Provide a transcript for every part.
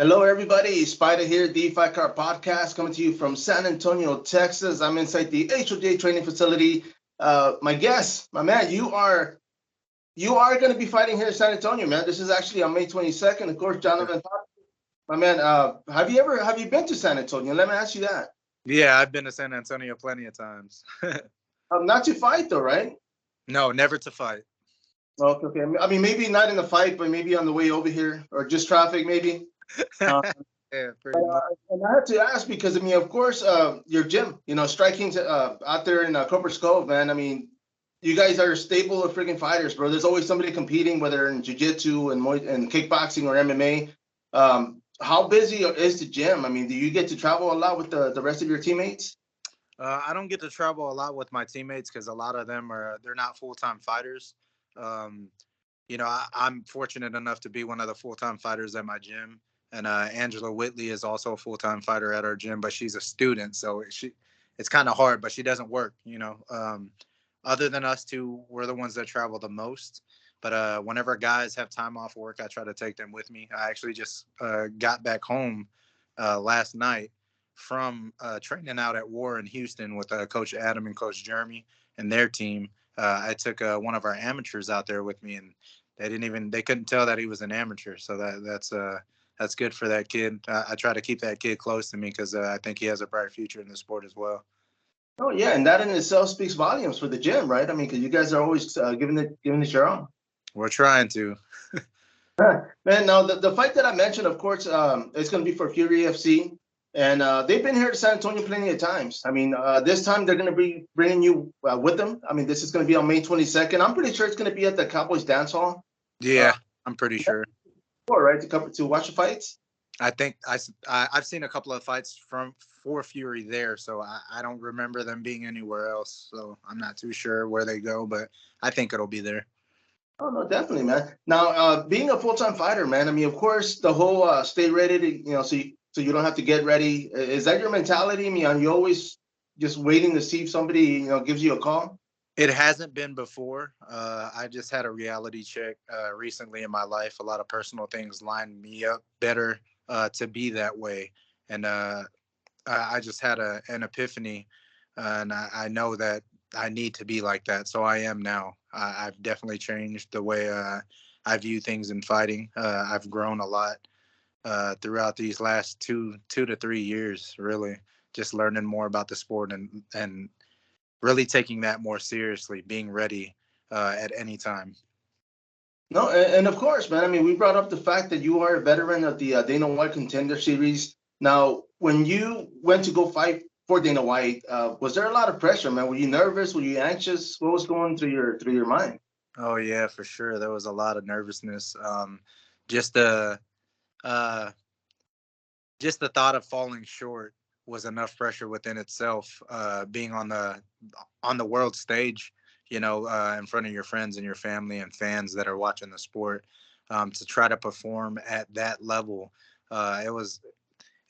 Hello, everybody. sPidA here, the Fight Car Podcast, coming to you from San Antonio, Texas. I'm inside the HOJ training facility. My guest, my man, you are going to be fighting here in San Antonio, man. This is actually on May 22nd. Of course, Jhonoven, my man. Have you been to San Antonio? Let me ask you that. Yeah, I've been to San Antonio plenty of times. Not to fight though, right? No, never to fight. Okay, okay. I mean, maybe not in the fight, but maybe on the way over here, or just traffic, maybe. Uh, Yeah, pretty much. And I had to ask because I mean, of course, your gym, Striking's out there in Copper's Cove, man. I mean, you guys are a staple of freaking fighters, bro. There's always somebody competing, whether in jiu-jitsu and kickboxing or MMA. How busy is the gym? I mean, do you get to travel a lot with the rest of your teammates? I don't get to travel a lot with my teammates because a lot of them they're not full time fighters. Um, I'm fortunate enough to be one of the full time fighters at my gym, and Angela Whitley is also a full time fighter at our gym, but she's a student, so it's kind of hard, but she doesn't work. Other than us two, we're the ones that travel the most. But whenever guys have time off work, I try to take them with me. I actually just got back home last night from training out at War in Houston with Coach Adam and Coach Jeremy and their team. I took one of our amateurs out there with me, and they couldn't tell that he was an amateur. So that's good for that kid. I try to keep that kid close to me because I think he has a bright future in the sport as well. Oh yeah, and that in itself speaks volumes for the gym, right? I mean, because you guys are always giving it your all. We're trying to. Man, now the fight that I mentioned, of course, it's going to be for Fury FC, and they've been here to San Antonio plenty of times. I mean, this time they're going to be bringing you with them. I mean, this is going to be on May 22nd. I'm pretty sure it's going to be at the Cowboys Dance Hall. Yeah, I'm pretty sure. Right, to cover to watch the fights. I think I've seen a couple of fights from for Fury there, so I don't remember them being anywhere else. So I'm not too sure where they go, but I think it'll be there. Oh no, definitely, man. Now, being a full-time fighter, man. I mean, of course, the whole stay ready to so you don't have to get ready. Is that your mentality? I mean, are you always just waiting to see if somebody gives you a call? It hasn't been before. I just had a reality check recently in my life. A lot of personal things lined me up better to be that way, and I just had an epiphany, and I know that I need to be like that. So I am now. I've definitely changed the way I view things in fighting. I've grown a lot throughout these last two to 3 years. Really, just learning more about the sport and really taking that more seriously, being ready at any time. No, and of course, man. I mean, we brought up the fact that you are a veteran of the Dana White Contender Series. Now, when you went to go fight for Dana White, was there a lot of pressure, man? Were you nervous? Were you anxious? What was going through your mind? Oh yeah, for sure. There was a lot of nervousness. Just the uh, just the thought of falling short was enough pressure within itself. Being on the world stage, in front of your friends and your family and fans that are watching the sport, to try to perform at that level, it was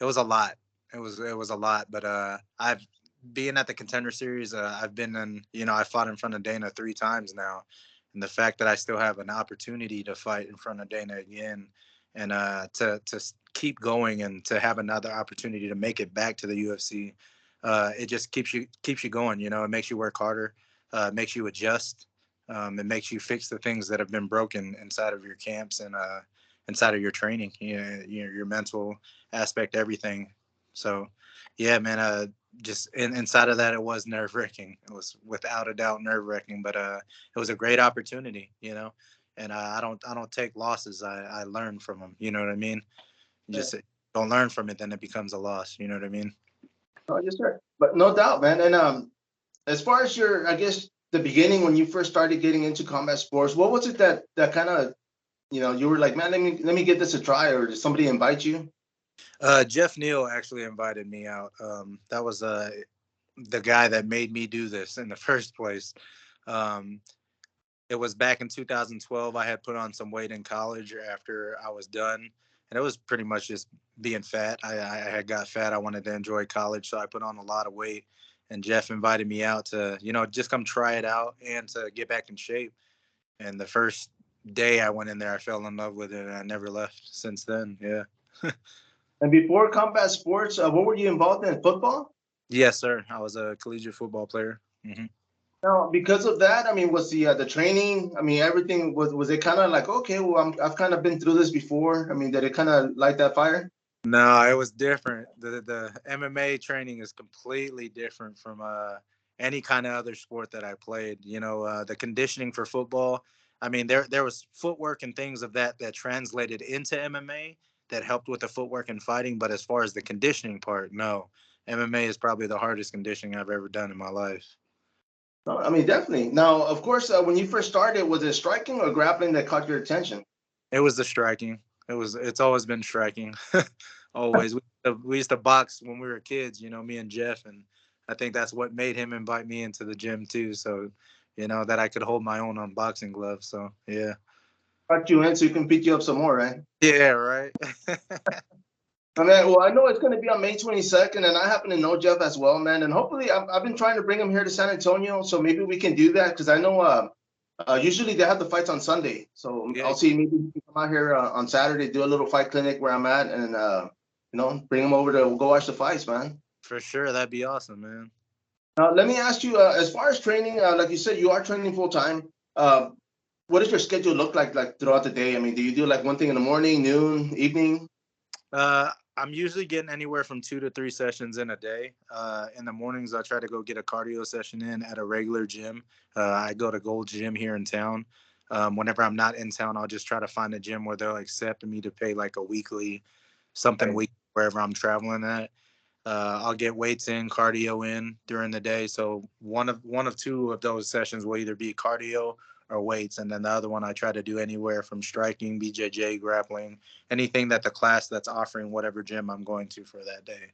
a lot. It was a lot. But I've being at the Contender Series. I've been in. I fought in front of Dana 3 times now, and the fact that I still have an opportunity to fight in front of Dana again, and to keep going and to have another opportunity to make it back to the UFC, it just keeps you going. It makes you work harder, it makes you adjust, it makes you fix the things that have been broken inside of your camps and inside of your training. Your mental aspect, everything. So, yeah, man. Just inside of that, it was nerve wracking. It was without a doubt nerve wracking, but it was a great opportunity. And I don't take losses. I learn from them. You know what I mean? Just don't learn from it, then it becomes a loss. You know what I mean? Oh, yes, sir. But no doubt, man. And as far as I guess the beginning when you first started getting into combat sports, what was it that kind of, you were like, man, let me get this a try, or did somebody invite you? Jeff Neal actually invited me out. That was the guy that made me do this in the first place. Um, it was back in 2012. I had put on some weight in college after I was done, and it was pretty much just being fat. I had got fat. I wanted to enjoy college, so I put on a lot of weight. And Jeff invited me out to, just come try it out and to get back in shape. And the first day I went in there, I fell in love with it, and I never left since then. Yeah. And before combat sports, what were you involved in? Football? Yes, sir. I was a collegiate football player. Now, because of that, I mean, was the training? I mean, everything was it kind of like, okay, well, I've kind of been through this before. I mean, did it kind of light that fire? No, it was different. The MMA training is completely different from any kind of other sport that I played. The conditioning for football. I mean, there was footwork and things of that translated into MMA that helped with the footwork and fighting. But as far as the conditioning part, no. MMA is probably the hardest conditioning I've ever done in my life. No, I mean, definitely. Now, of course, when you first started, was it striking or grappling that caught your attention? It was the striking. It's always been striking. Always. We used to box when we were kids, me and Jeff, and I think that's what made him invite me into the gym too. So, that I could hold my own on boxing gloves. So yeah. Got you in so you can beat you up some more, right? Yeah, right. I mean, well, I know it's going to be on May 22nd, and I happen to know Jeff as well, man. And hopefully, I've been trying to bring him here to San Antonio, so maybe we can do that because I know usually they have the fights on Sunday. So Yeah, I'll see maybe we can come out here on Saturday, do a little fight clinic where I'm at, and bring him over to go watch the fights, man. for sure. That'd be awesome, man. Now, let me ask you, as far as training, like you said, you are training full time. What does your schedule look like throughout the day? I mean, do you do like one thing in the morning, noon, evening? I'm usually getting anywhere from 2 to 3 sessions in a day. In the mornings, I try to go get a cardio session in at a regular gym. I go to Gold Gym here in town. Whenever I'm not in town, I'll just try to find a gym where they'll accept me to pay like a weekly something Right. week wherever I'm traveling at. I'll get weights in, cardio in during the day. So one of two of those sessions will either be cardio or weights, and then the other one I try to do anywhere from striking, BJJ, grappling, anything that the class that's offering whatever gym I'm going to for that day.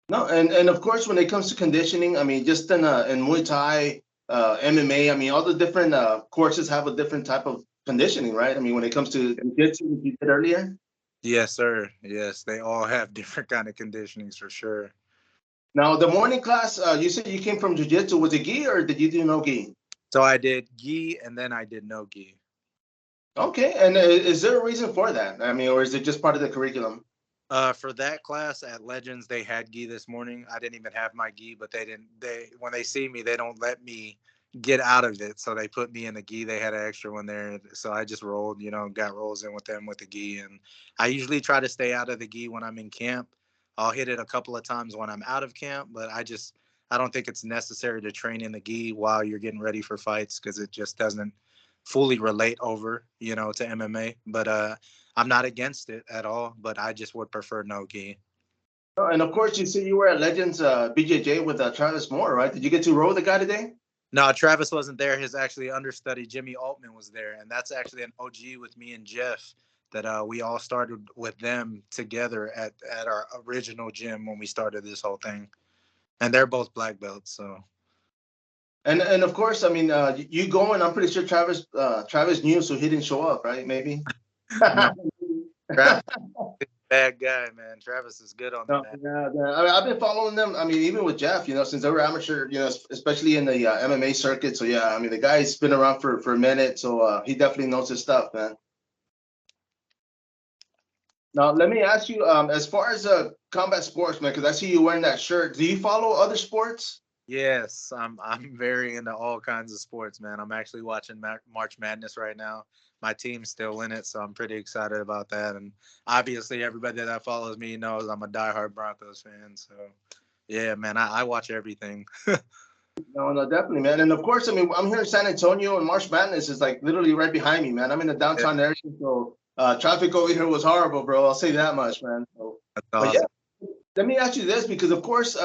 No, and of course, when it comes to conditioning, I mean, just in Muay Thai, MMA, I mean, all the different courses have a different type of conditioning, right? I mean, when it comes to jiu-jitsu, you did earlier. Yes, sir. Yes, they all have different kind of conditionings for sure. Now, the morning class, you said you came from jiu-jitsu. Was it gi or did you do no gi? So I did gi and then I did no gi. Okay, and is there a reason for that? I mean, or is it just part of the curriculum? For that class at Legends, they had gi this morning. I didn't even have my gi, but they didn't. They when they see me, they don't let me get out of it. So they put me in the gi. They had an extra one there, so I just rolled. Got rolls in with them with the gi. And I usually try to stay out of the gi when I'm in camp. I'll hit it a couple of times when I'm out of camp, but I don't think it's necessary to train in the gi while you're getting ready for fights because it just doesn't fully relate over, to MMA. But I'm not against it at all, but I just would prefer no gi. Oh, and of course, you said you were at Legends BJJ with Travis Moore, right? Did you get to row with the guy today? No, Travis wasn't there. His actually understudy Jimmy Altman was there, and that's actually an OG with me and Jeff that we all started with them together at our original gym when we started this whole thing. And they're both black belts, so And of course, I mean, you going. I'm pretty sure Travis knew, so he didn't show up, right? Maybe. no. Travis is a bad guy, man. Travis is good on the No, mat. yeah. I mean, I've been following them. I mean, even with Jeff, since they were amateur, especially in the MMA circuit. So yeah, I mean, the guy's been around for a minute, so he definitely knows his stuff, man. Now, let me ask you, as far as combat sports, man, because I see you wearing that shirt. Do you follow other sports? Yes, I'm very into all kinds of sports, man. I'm actually watching March Madness right now. My team's still in it, so I'm pretty excited about that. And obviously, everybody that follows me knows I'm a diehard Broncos fan. So, yeah, man, I watch everything. No, no, definitely, man. And of course, I mean, I'm here in San Antonio, and March Madness is like literally right behind me, man. I'm in the Yeah, downtown area, so traffic over here was horrible, bro. I'll say that much, man. So, that's but yeah, awesome. let me ask you this because, of course,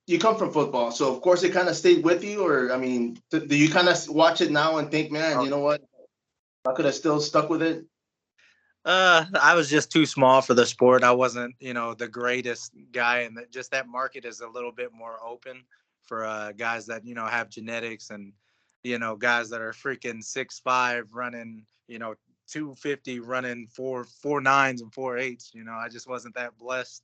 you come from football, so of course it kind of stayed with you, or I mean, do you kind of watch it now and think, man, you know what? I could have still stuck with it. I was just too small for the sport. I wasn't, the greatest guy, and just that market is a little bit more open for guys that have genetics and guys that are freaking 6'5", running 250, running four nines and 4.8s. I just wasn't that blessed.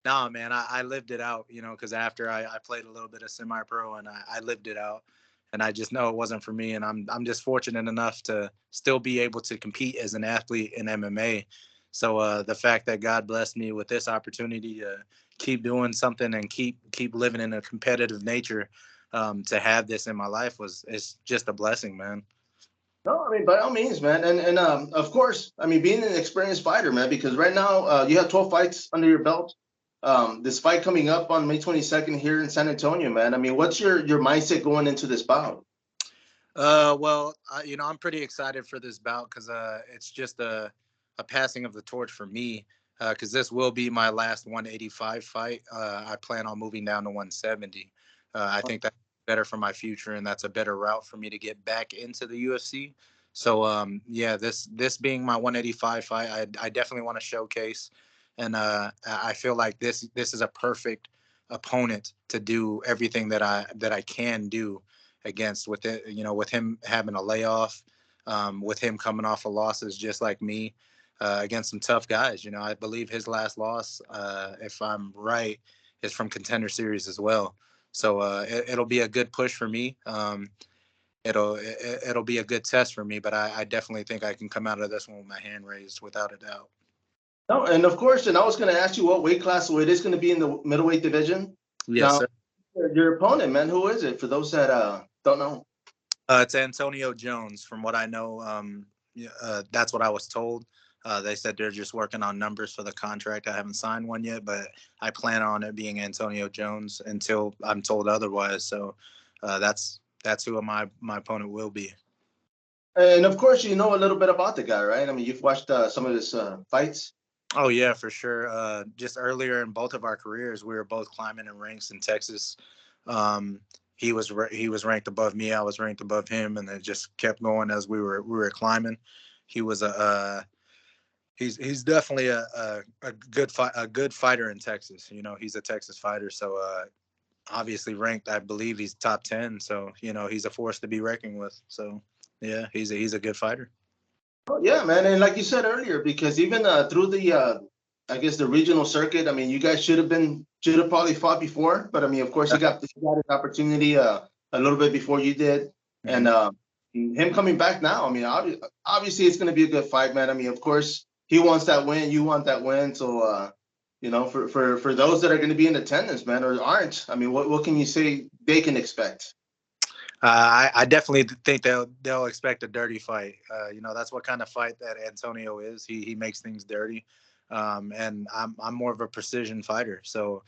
No, man, I lived it out. Because after I played a little bit of semi-pro and I lived it out and I just know it wasn't for me. And I'm just fortunate enough to still be able to compete as an athlete in MMA. So the fact that God blessed me with this opportunity to keep doing something and keep living in a competitive nature, to have this in my life was is just a blessing, man. No, I mean, by all means, man. And of course, I mean, being an experienced fighter, man, because right now you have 12 fights under your belt. This fight coming up on May 22nd here in San Antonio, man. I mean, what's your mindset going into this bout? Well, I'm pretty excited for this bout because it's just a passing of the torch for me. Because this will be my last 185 fight. I plan on moving down to 170. I think that's better for my future, and that's a better route for me to get back into the UFC. So, yeah, this being my 185 fight, I definitely want to showcase, and I feel like this is a perfect opponent to do everything that I can do against, with it, with him having a layoff, with him coming off of losses just like me, against some tough guys. I believe his last loss, if I'm right, is from Contender Series as well. So it'll be a good push for me. It'll be a good test for me, but I definitely think I can come out of this one with my hand raised without a doubt. No, and of course, and I was going to ask you what weight class it is going to be in the middleweight division. Yes, Now, sir. your opponent, man, who is it? For those that don't know. It's Antonio Jones. From what I know, yeah, that's what I was told. They said they're just working on numbers for the contract. I haven't signed one yet, but I plan on it being Antonio Jones until I'm told otherwise. So that's who my opponent will be. And of course, you know a little bit about the guy, right? I mean, you've watched some of his fights. Oh yeah, for sure. Just earlier in both of our careers, we were both climbing in ranks in Texas. Um, he was ranked above me. I was ranked above him, and it just kept going as we were climbing. He was he's definitely a good fighter in Texas. He's a Texas fighter, so obviously ranked. I believe he's top 10. So he's a force to be reckoned with. So yeah, he's a good fighter. Oh, yeah, man. And like you said earlier, because even through the, I guess the regional circuit, I mean, you guys should have probably fought before, but I mean, of course, he got his opportunity a little bit before you did, and Mhm. him coming back now. I mean, obviously, it's going to be a good fight, man. I mean, of course, he wants that win, you want that win, so for those that are going to be in attendance, man, or aren't, I mean, what can you say they can expect? I definitely think they'll expect a dirty fight. That's what kind of fight that Antonio is. He makes things dirty, and I'm more of a precision fighter. So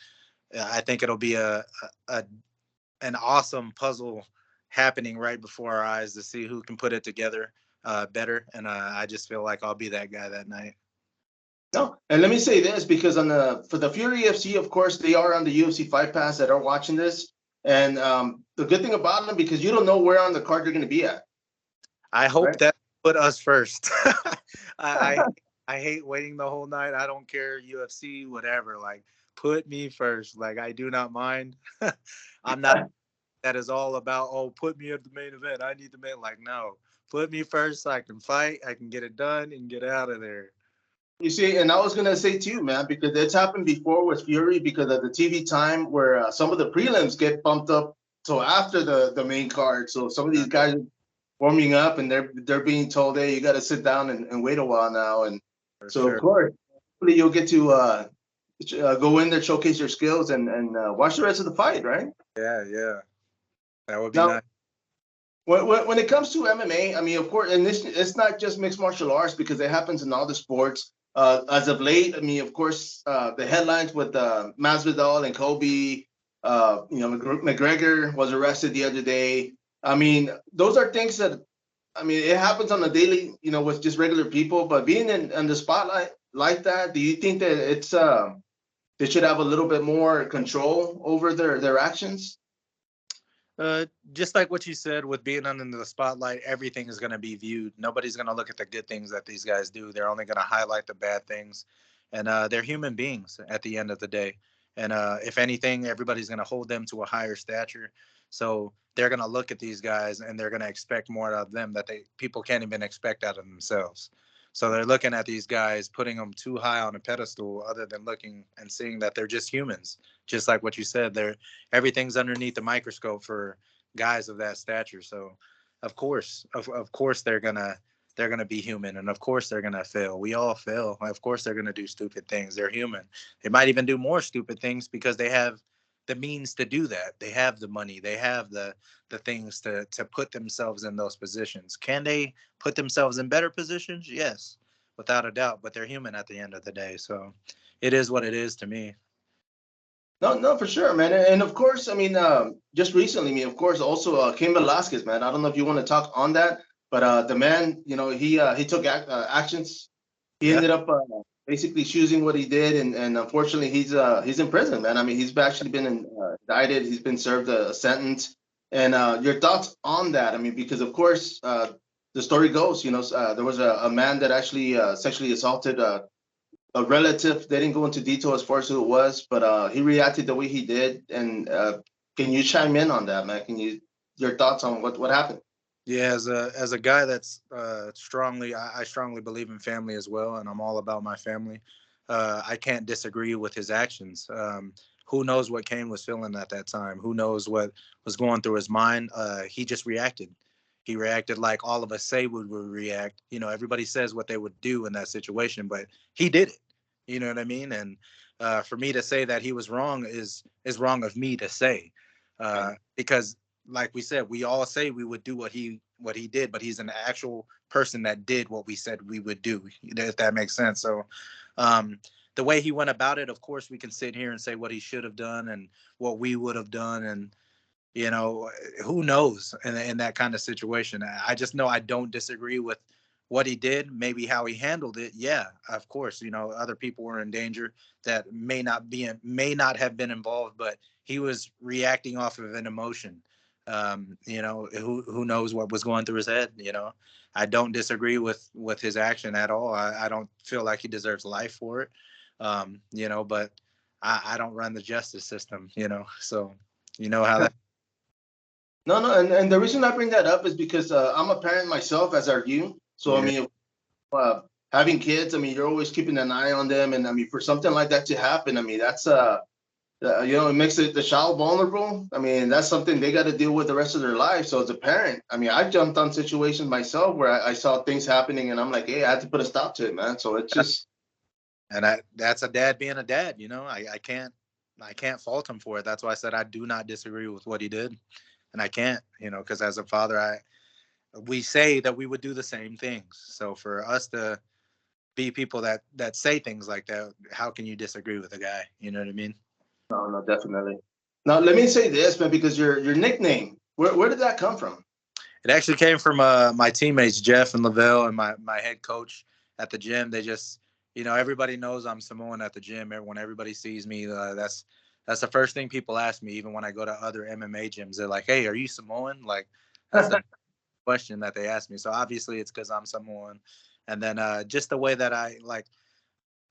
I think it'll be a an awesome puzzle happening right before our eyes to see who can put it together better. And I just feel like I'll be that guy that night. No, and let me say this because for the Fury FC, of course, they are on the UFC Fight Pass that are watching this, and the good thing about them because you don't know where on the card you're going to be at, I hope right? that put us first. I I hate waiting the whole night. I don't care UFC, whatever. Like, put me first. Like, I do not mind. I'm not. That is all about, oh, put me at the main event. I need the main. Like, no, put me first so I can fight. I can get it done and get out of there. You see, and I was going to say too, man, because it's happened before with Fury because of the TV time where some of the prelims get bumped up so after the main card. So some of these guys are warming up and they're being told, hey, you got to sit down and wait a while now, and For so of sure. course, hopefully you'll get to go in there, showcase your skills, and watch the rest of the fight, right? Yeah, yeah. That would be Now, nice. when it comes to MMA, I mean, of course, and this it's not just mixed martial arts because it happens in all the sports. As of late, I mean, of course, the headlines with Masvidal and Kobe, McGregor was arrested the other day. I mean, those are things that, I mean, it happens on a daily, with just regular people. But being in the spotlight like that, do you think that they should have a little bit more control over their actions? Just like what you said, with being under the spotlight, everything is going to be viewed. Nobody's going to look at the good things that these guys do. They're only going to highlight the bad things. And they're human beings at the end of the day. And if anything, everybody's going to hold them to a higher stature. So they're going to look at these guys and they're going to expect more out of them that people can't even expect out of themselves. So they're looking at these guys, putting them too high on a pedestal, other than looking and seeing that they're just humans. Just like what you said, everything's underneath the microscope for guys of that stature. So, of course, they're gonna they're going to be human. And of course they're going to fail. We all fail. Of course they're going to do stupid things. They're human. They might even do more stupid things because they have the means to do that. They have the money. They have the things to put themselves in those positions. Can they put themselves in better positions? Yes, without a doubt. But they're human at the end of the day. So it is what it is to me. No, no, for sure, man. And of course, I mean, just recently, I mean, of course, also Cain Velasquez, man. I don't know if you want to talk on that, but the man, you know, he took actions. He Yeah. ended up basically choosing what he did, and unfortunately, he's in prison, man. I mean, he's actually been indicted. He's been served a sentence. And your thoughts on that? I mean, because of course, the story goes, you know, there was a man that actually sexually assaulted a relative. They didn't go into detail as far as who it was, but he reacted the way he did. And can you chime in on that, man? Can you your thoughts on what happened? Yeah, as a guy that's I strongly believe in family as well, and I'm all about my family. I can't disagree with his actions. Who knows what Kane was feeling at that time? Who knows what was going through his mind? He just reacted. He reacted like all of us say we would react. You know, everybody says what they would do in that situation, but he did it. You know what I mean? And for me to say that he was wrong is wrong of me to say, because like we said, we all say we would do what he did, but he's an actual person that did what we said we would do, if that makes sense. So the way he went about it, of course we can sit here and say what he should have done and what we would have done, and you know, who knows in that kind of situation. I just know I don't disagree with what he did, maybe how he handled it. Yeah, of course, you know, other people were in danger that may not have been involved, but he was reacting off of an emotion. You know, who knows what was going through his head, you know. I don't disagree with his action at all. I don't feel like he deserves life for it. You know, but I don't run the justice system, you know, so you know how that. No, no, and the reason I bring that up is because I'm a parent myself, as are you. So I Yeah. mean, uh, having kids, I mean, you're always keeping an eye on them, and I mean, for something like that to happen, I mean, that's you know, it makes the child vulnerable. I mean, that's something they got to deal with the rest of their life. So as a parent, I mean, I've jumped on situations myself where I saw things happening, and I'm like, hey, I had to put a stop to it, man. So it's just And that's a dad being a dad, you know. I can't fault him for it. That's why I said I do not disagree with what he did, and I can't, you know, because as a father, we say that we would do the same things. So for us to be people that say things like that, how can you disagree with a guy? You know what I mean? no, no, definitely. Now let me say this, man, because your nickname, where did that come from? It actually came from my teammates Jeff and Lavelle and my head coach at the gym. They just, you know, everybody knows I'm Samoan at the gym. When everybody sees me, that's the first thing people ask me. Even when I go to other MMA gyms, they're like, "Hey, are you Samoan?" Like that's the question that they ask me. So obviously it's because I'm Samoan, and then just the way that I like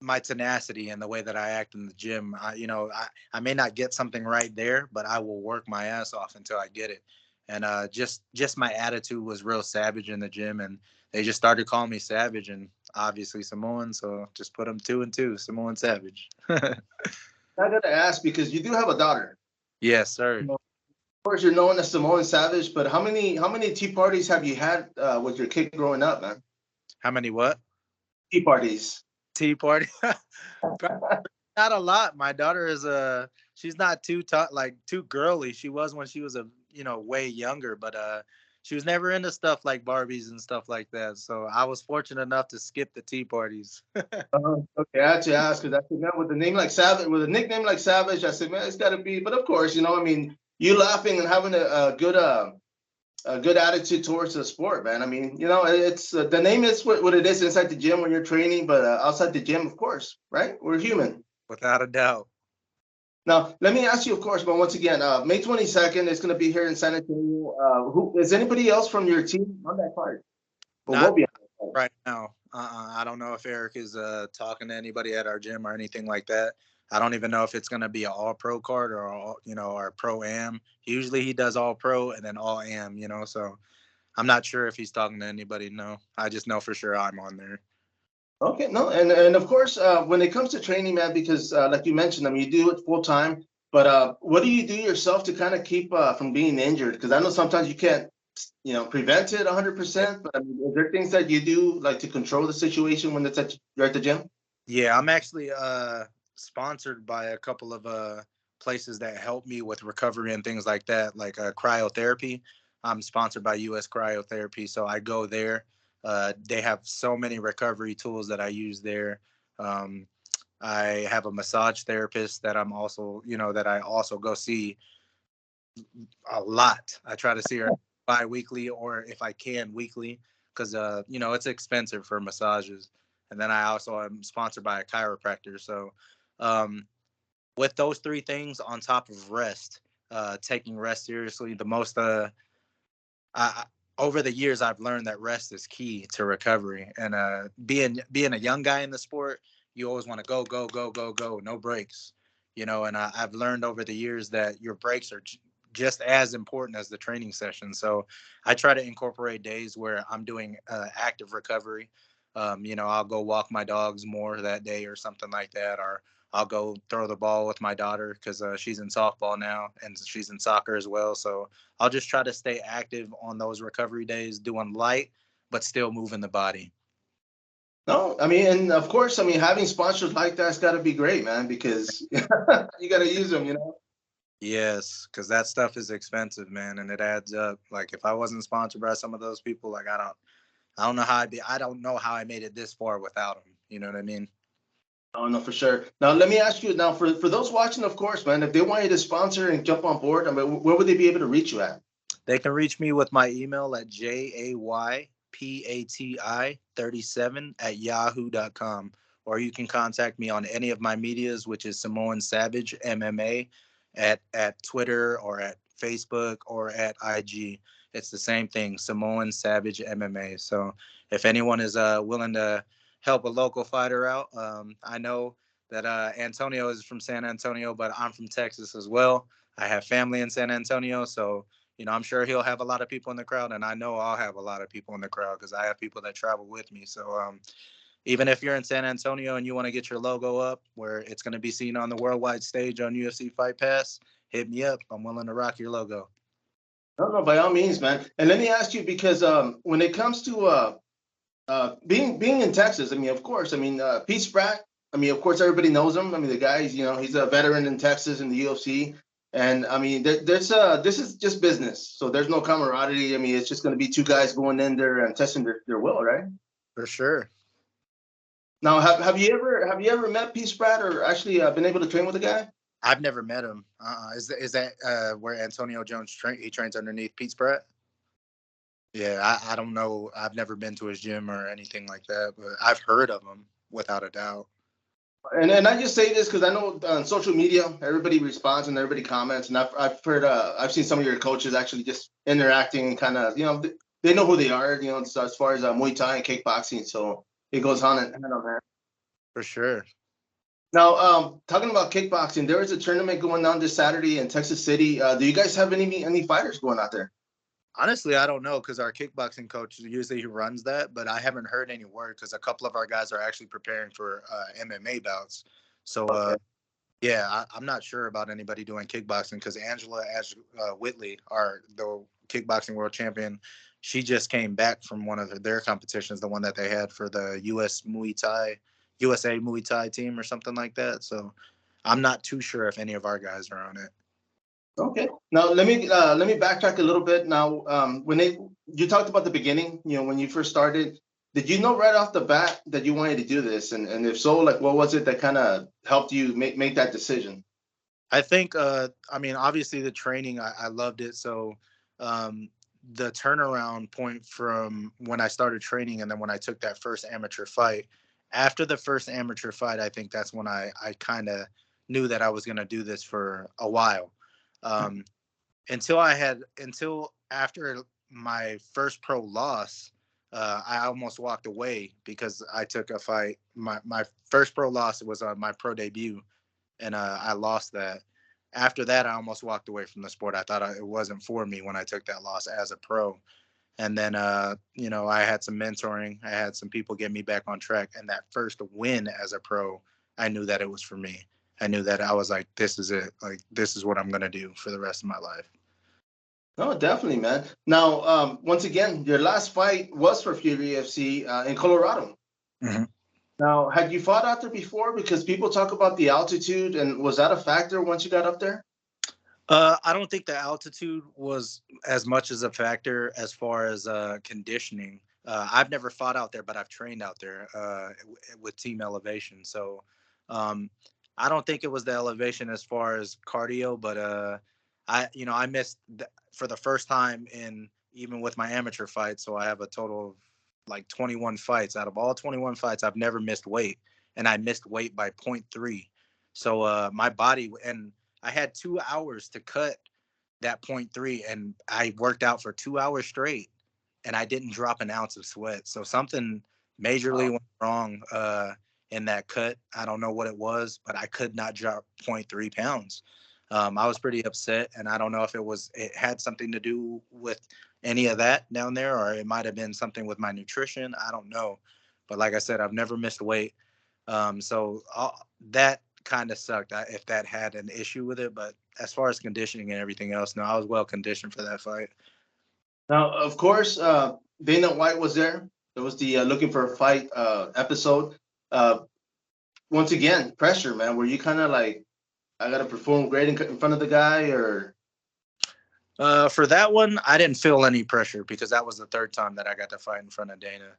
my tenacity and the way that I act in the gym. I may not get something right there, but I will work my ass off until I get it. And just my attitude was real savage in the gym, and they just started calling me Savage, and obviously Samoan, so just put them two and two, Samoan Savage. I gotta ask because you do have a daughter. Yes, sir. Of course, you're known as Samoan Savage, but how many tea parties have you had with your kid growing up, man? How many what? Tea parties. Tea party? Not a lot. My daughter is she's not like too girly. She was when she was way younger, but she was never into stuff like Barbies and stuff like that. So I was fortunate enough to skip the tea parties. Okay, I had to ask because I said, man, with a name like Savage, with a nickname like Savage, I said, man, it's got to be. But of course, you know, I mean, you laughing and having a good attitude towards the sport, man. I mean, you know, it's the name is what it is inside the gym when you're training, but outside the gym, of course, right? We're human. Without a doubt. Now, let me ask you, of course, but once again, May 22nd is going to be here in San Antonio. Who is anybody else from your team on that card? Or Not will be on that card? right now. I don't know if Eric is talking to anybody at our gym or anything like that. I don't even know if it's going to be an all pro card or or pro am. Usually he does all pro and then all am, so I'm not sure if he's talking to anybody. No, I just know for sure I'm on there. Okay, no, and of course, when it comes to training, man, because like you mentioned, I mean, you do it full time, but what do you do yourself to kind of keep from being injured? Because I know sometimes you can't. prevent it 100%. But I mean, is there things that you do like to control the situation when you're at the gym? Yeah, I'm actually sponsored by a couple of places that help me with recovery and things like that, like cryotherapy. I'm sponsored by US Cryotherapy, so I go there. They have so many recovery tools that I use there. Um, I have a massage therapist that I'm also, that I also go see a lot. I try to see her bi-weekly, or if I can weekly, because it's expensive for massages. And then I also am sponsored by a chiropractor. So um, with those three things on top of rest, taking rest seriously, the most I, over the years I've learned that rest is key to recovery. And being a young guy in the sport, you always want to go go go go go, no breaks. And I've learned over the years that your breaks are just as important as the training session. So I try to incorporate days where I'm doing active recovery. I'll go walk my dogs more that day or something like that, or I'll go throw the ball with my daughter because she's in softball now and she's in soccer as well. So I'll just try to stay active on those recovery days, doing light, but still moving the body. No, I mean, and of course, I mean, having sponsors like that's got to be great, man, because you got to use them. Yes, because that stuff is expensive, man, and it adds up. Like if I wasn't sponsored by some of those people, like I don't know how I don't know how I made it this far without them. You know what I mean? Oh, no, for sure. Now, let me ask you now for those watching, of course, man, if they want you to sponsor and jump on board, I mean, where would they be able to reach you at? They can reach me with my email at jaypati37@yahoo.com, or you can contact me on any of my medias, which is Samoan Savage MMA at Twitter or at Facebook or at IG. It's the same thing, Samoan Savage MMA. So if anyone is willing to help a local fighter out, I know that Antonio is from San Antonio, but I'm from Texas as well. I have family in San Antonio, so I'm sure he'll have a lot of people in the crowd, and I know I'll have a lot of people in the crowd because I have people that travel with me. So even if you're in San Antonio and you want to get your logo up where it's going to be seen on the worldwide stage on UFC Fight Pass, hit me up. I'm willing to rock your logo. No, no, by all means, man. And let me ask you because when it comes to being in Texas, I mean, of course, I mean, Pete Spratt. I mean, of course, everybody knows him. I mean, the guy's, he's a veteran in Texas in the UFC. And I mean, this is just business. So there's no camaraderie. I mean, it's just going to be two guys going in there and testing their will, right? For sure. Now, have you ever met Pete Spratt or actually been able to train with the guy? I've never met him. Is that where Antonio Jones he trains underneath Pete Spratt? Yeah, I don't know. I've never been to his gym or anything like that, but I've heard of him without a doubt. And I just say this because I know on social media everybody responds and everybody comments, and I've heard I've seen some of your coaches actually just interacting and kind of they know who they are, so as far as Muay Thai and kickboxing, so it goes on and on there. For sure. Now, talking about kickboxing, there is a tournament going on this Saturday in Texas City. Do you guys have any fighters going out there? Honestly, I don't know because our kickboxing coach usually runs that, but I haven't heard any word because a couple of our guys are actually preparing for MMA bouts. So, Okay. yeah, I'm not sure about anybody doing kickboxing because Angela Whitley, the kickboxing world champion, she just came back from one of their competitions, the one that they had for the USA Muay Thai team or something like that. So, I'm not too sure if any of our guys are on it. Okay. Now let me backtrack a little bit. Now, you talked about the beginning, when you first started, did you know right off the bat that you wanted to do this? And if so, like what was it that kind of helped you make that decision? I think, I mean, obviously the training, I loved it. So, um, the turnaround point from when I started training and then when I took that first amateur fight, after the first amateur fight, I think that's when I kind of knew that I was going to do this for a while. Um, until after my first pro loss, I almost walked away because I took a fight. My first pro loss was on my pro debut, and I lost that. After that, I almost walked away from the sport. I thought it wasn't for me when I took that loss as a pro. And then, I had some mentoring. I had some people get me back on track. And that first win as a pro, I knew that it was for me. I knew that I was like, this is it. Like, this is what I'm going to do for the rest of my life. No, definitely, man. Now, once again, your last fight was for Fury FC in Colorado. Mhm. Now, had you fought out there before? Because people talk about the altitude, and was that a factor once you got up there? I don't think the altitude was as much as a factor as far as conditioning. I've never fought out there, but I've trained out there with Team Elevation. So um, I don't think it was the elevation as far as cardio, but I missed for the first time in even with my amateur fights. So I have a total of like 21 fights. Out of all 21 fights, I've never missed weight, and I missed weight by point 0.3. So my body and I had 2 hours to cut that point 0.3, and I worked out for 2 hours straight, and I didn't drop an ounce of sweat. So something majorly went wrong in that cut. I don't know what it was, but I could not drop 0.3 pounds. I was pretty upset, and I don't know if it had something to do with any of that down there, or it might have been something with my nutrition. I don't know, but like I said, I've never missed weight. That kind of sucked if that had an issue with it. But as far as conditioning and everything else, no, I was well conditioned for that fight. Now, of course, Dana White was there. It was the looking for a fight episode. Uh, Once again, pressure, man. Were you kind of like, I got to perform great in front of the guy, or? For that one, I didn't feel any pressure because that was the third time that I got to fight in front of Dana.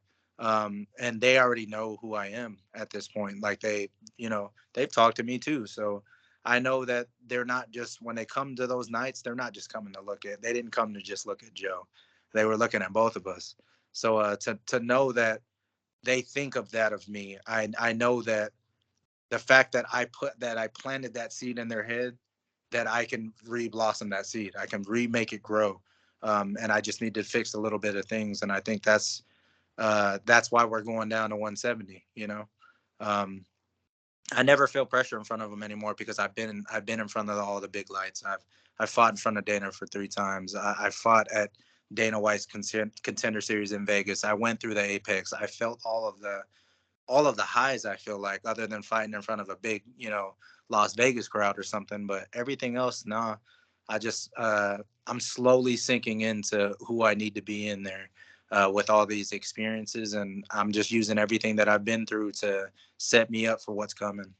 And they already know who I am at this point. Like they've talked to me too. So I know that they're not just when they come to those nights, they're not just coming to they didn't come to just look at Joe. They were looking at both of us. So to know that they think of that of me, I know that the fact that I planted that seed in their head, that I can re-blossom that seed. I can remake it grow. And I just need to fix a little bit of things. And I think that's why we're going down to 170. Um, I never feel pressure in front of them anymore because I've been in front of all the big lights. I fought in front of Dana for 3 times. I fought at Dana White's contender series in Vegas. I went through the Apex. I felt all of the highs. I feel like, other than fighting in front of a big, Las Vegas crowd or something, but everything else, nah. I just I'm slowly sinking into who I need to be in there with all these experiences, and I'm just using everything that I've been through to set me up for what's coming.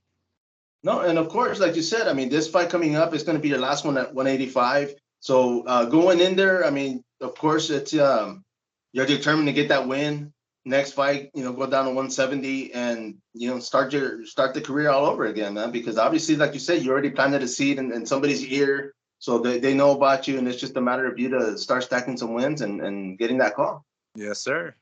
No, and of course, like you said, I mean, this fight coming up is going to be your last one at 185. So going in there, I mean, of course, it's you're determined to get that win. Next fight, go down to 170 and start the career all over again, man. Because obviously, like you said, you already planted a seed in somebody's ear, so they know about you, and it's just a matter of you to start stacking some wins and getting that call. Yes, sir.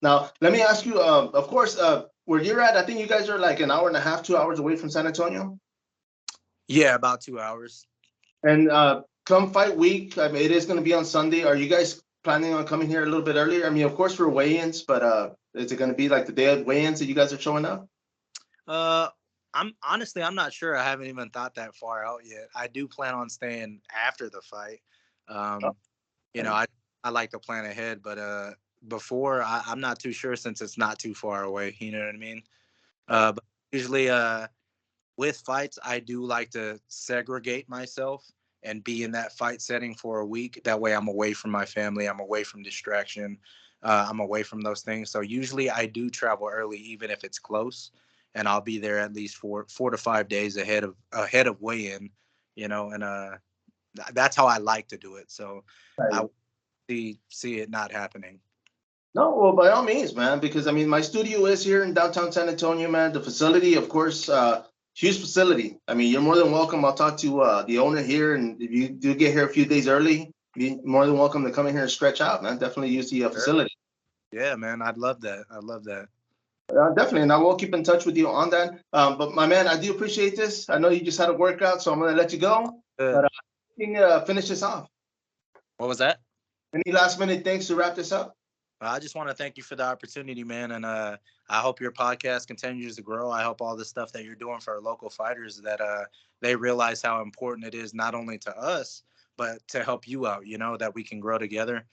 Now, let me ask you, of course, where you're at, I think you guys are like an hour and a half, 2 hours away from San Antonio. Yeah, about 2 hours. And come fight week, I mean, it is going to be on Sunday. Are you guys planning on coming here a little bit earlier? I mean, of course, for weigh-ins, but is it going to be like the day of weigh-ins that you guys are showing up? Uh, I'm not sure. I haven't even thought that far out yet. I do plan on staying after the fight. Oh, Um, okay. I like to plan ahead, but before I'm not too sure since it's not too far away. You know what I mean? But usually, with fights, I do like to segregate myself and be in that fight setting for a week. That way, I'm away from my family. I'm away from distraction. I'm away from those things. So usually, I do travel early, even if it's close, and I'll be there at least 4 to 5 days ahead of weigh-in. And that's how I like to do it. So I Right. see it not happening. No, well, by all means, man, because I mean, my studio is here in downtown San Antonio, man. The facility, of course, huge facility. I mean, you're more than welcome. I'll talk to the owner here, and if you do get here a few days early, be more than welcome to come in here and stretch out, man. Definitely use the Sure. facility. Yeah, man, I'd love that. I'd love that. Definitely, and I will keep in touch with you on that. But my man, I do appreciate this. I know you just had a workout, so I'm gonna let you go. Good. But we can finish this off. What was that? Any last minute things to wrap this up? I just want to thank you for the opportunity, man, and I hope your podcast continues to grow. I hope all the stuff that you're doing for our local fighters that they realize how important it is not only to us but to help you out. That we can grow together.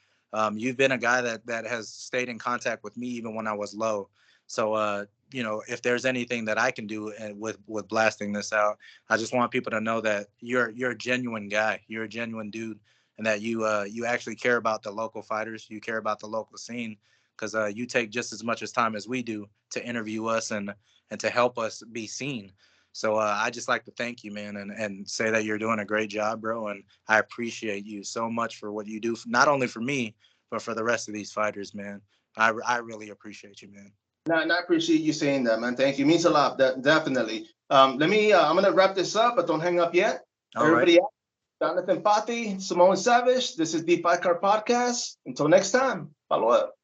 You've been a guy that has stayed in contact with me even when I was low. So if there's anything that I can do with blasting this out, I just want people to know that you're a genuine guy. You're a genuine dude. and that you actually care about the local fighters, you care about the local scene, because you take just as much as time as we do to interview us and to help us be seen. So I just like to thank you, man, and say that you're doing a great job, bro. And I appreciate you so much for what you do, not only for me, but for the rest of these fighters, man. I really appreciate you, man. And I appreciate you saying that, man. Thank you. Means a lot. Definitely. Let me. I'm gonna wrap this up, but don't hang up yet. All right. Everybody, Jonathan Pati, Simone Savage. This is the Fight Card Podcast. Until next time, follow up.